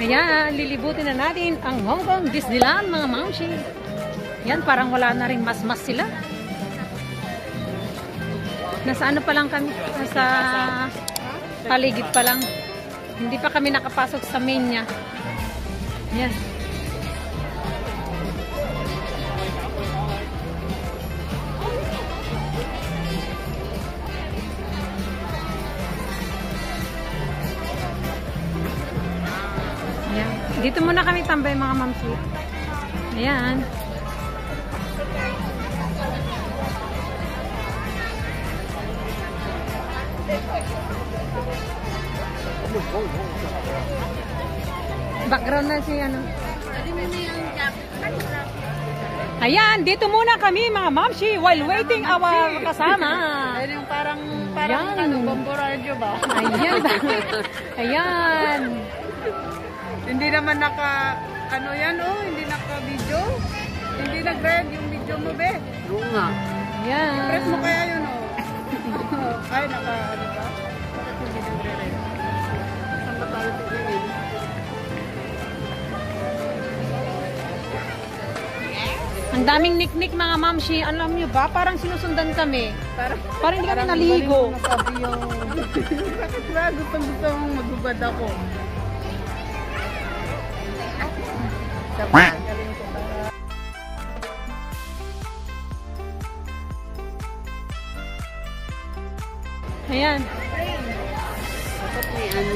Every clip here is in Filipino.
Ayan, lilibutin na natin ang Hong Kong Disneyland, mga mamshi. Yan, parang wala na rin mas-mas sila. Nasa ano pa lang kami, nasa paligid pa lang. Hindi pa kami nakapasok sa main niya. Yan. Yan. Dito muna kami tambay, mga mamsi. Ayan. Background na si ano. Ayan, dito muna kami, mga mamshi, while waiting our kasama. Ayun yung parang ano, Bomboradyo ba? Ayan. Ayan. Hindi naman ano yan, oh, hindi naka-video. Hindi nag-red yung video mo, be. Oo nga. Ayan. Press mo kaya yun, oh. Ay, ano ba? Bakit hindi nagre-red? Saan ba tayo tigilin? Ang daming niknik, mga mamshi. Alam nyo ba? Parang sinusundan kami. Parang hindi kami naligo. Bakit ba? Gusto mong magubad ako. Ayan.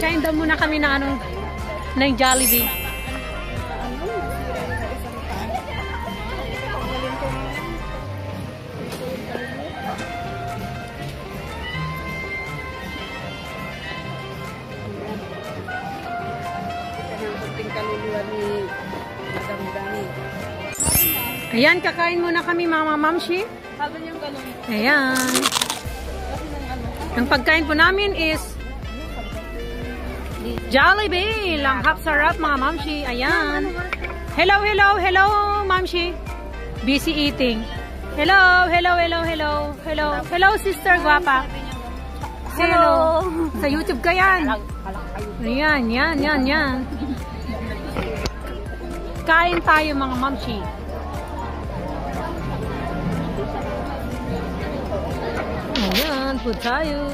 Kain daw muna kami ng ng Jollibee. Ayan, kakain muna kami, mga mamshi. Ayan. Ang pagkain po namin is Jollibee. Langhap sarap, mga mamshi. Ayan. Hello, hello, hello, mamshi. Busy eating. Hello, hello, hello, hello. Hello, hello, sister guwapa. Hello. Sa YouTube ka yan. Ayan, yan, yan, yan. Kain tayo, mga mamshi. Ayan, food tayo.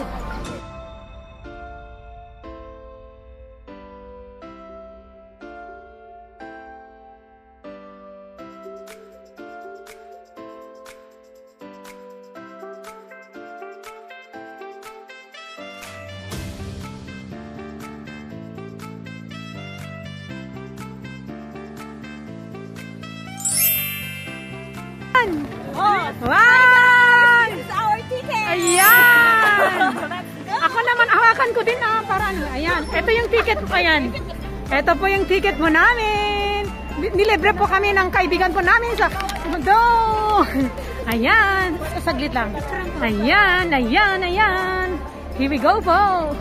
Wow! This is our ticket! Ayan! Ako naman, hawakan ko din para ano. Ayan, ito yung ticket po. Ayan. Ito po yung ticket po namin. Nilibre po kami ng kaibigan po namin sa mundo. Ayan. Saglit lang. Ayan, ayan, ayan. Here we go po.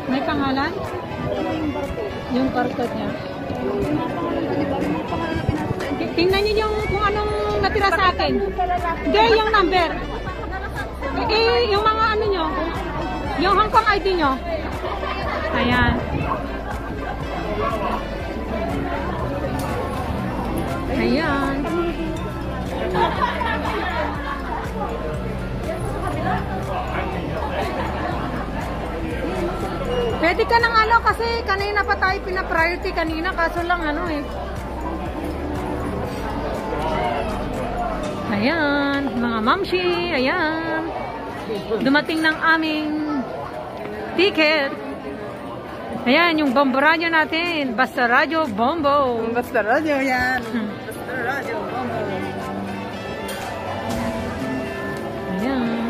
May pangalan? Yung barcode niya. Tingnan niyo yung kung anong natira sa akin. Hindi, yung number. Yung mga ano nyo. Yung Hong Kong ID nyo. Ayan. Ayan. Pwede ka ng ano kasi kanina pa tayo pina-priority kanina kaso lang ano eh. Ayan, mga mamshi, ayan. Dumating ng aming ticket. Ayan, yung Bombo Radio natin. Basta Radio Bombo. Basta Radio yan. Basta Radio Bombo. Ayan.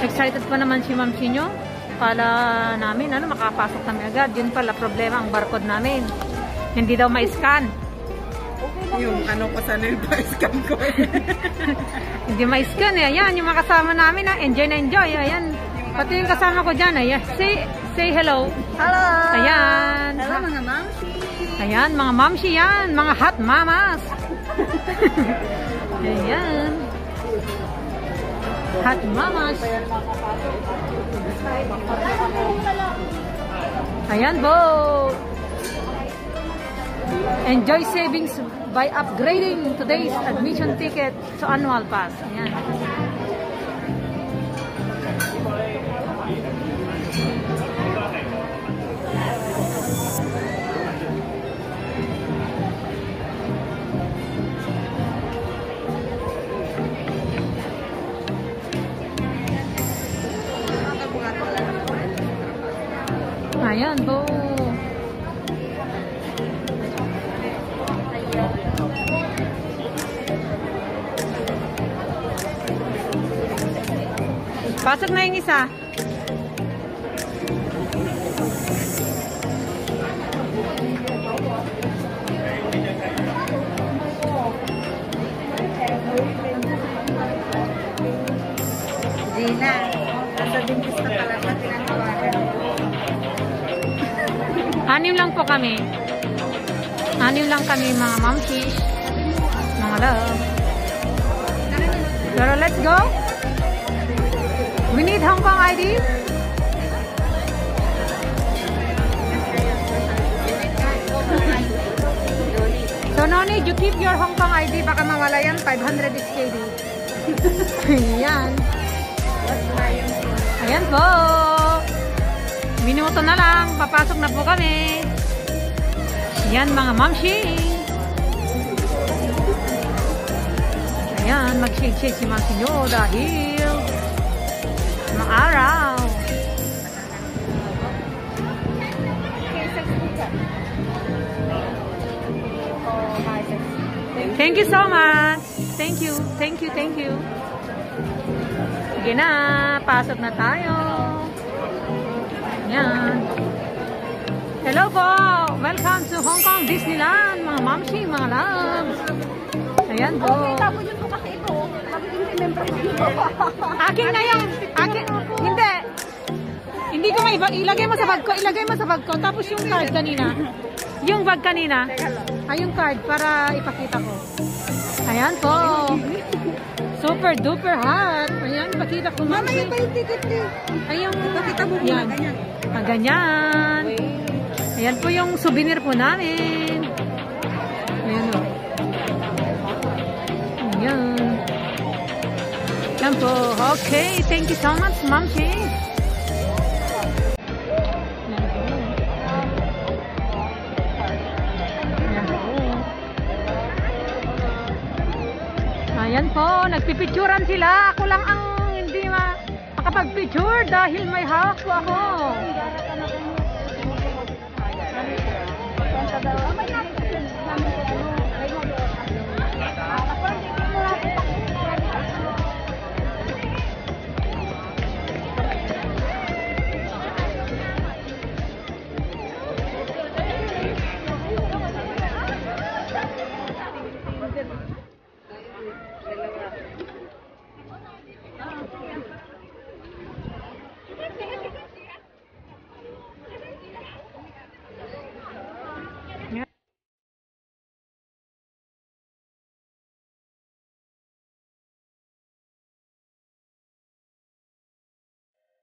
Excited pa naman si Ma'am Sinyo. Pala namin, makapasok kami agad. Yun pala problema, ang barcode namin. Hindi daw ma-scan. Yung ano pa sana yung pa-scan ko. Hindi ma-scan eh. Ayan, yung mga kasama namin, enjoy na enjoy. Ayan. Pati yung kasama ko dyan, ayan. Say hello. Hello! Ayan. Hello mga mamsi! Ayan, mga mamsi yan. Mga hot mamas. Ayan. Hot mamas. Ayan po. Enjoy savings by upgrading today's admission ticket to annual pass. Ayan. Ayan po. Pasok na yung isa. Gina, nasa dentist na talaga tinatawagan. Anim lang po kami. Anim lang kami mga mamsis. Mga love. Pero let's go. We need Hong Kong ID. So no need you keep your Hong Kong ID. Baka mawala yan. 500 SKD. Ayan. Ayan po. Minuto na lang. Papasok na po kami. Ayan mga mamsi. Ayan. Mag-shake-shake si mamsi nyo dahil mga araw. Thank you so much. Thank you. Thank you. Thank you. Sige na. Pasok na tayo. Ayan. Hello po. Welcome to Hong Kong Disneyland. Mga mamsi, mga loves. Ayan po. Akin na yung akin. Hindi. Hindi ko maiba. Ilagay mo sa bag ko. Ilagay mo sa bag ko. Tapos yung card kanina. Yung bag kanina. Ay, yung card para ipakita ko. Ayan po. Super duper hot. Ayan, ipakita ko. Mama, yung pa yung ticket niyo. Ay, yung Pakita mo muna ganyan. Ganyan. Ayan po yung souvenir po namin. Ayan o. Ayan. Yan po. Okay. Thank you so much, Ma'am Chi. Ayan po. Nagpipicturan sila. Ako lang ang hindi makapag-picture dahil may hawak po ako.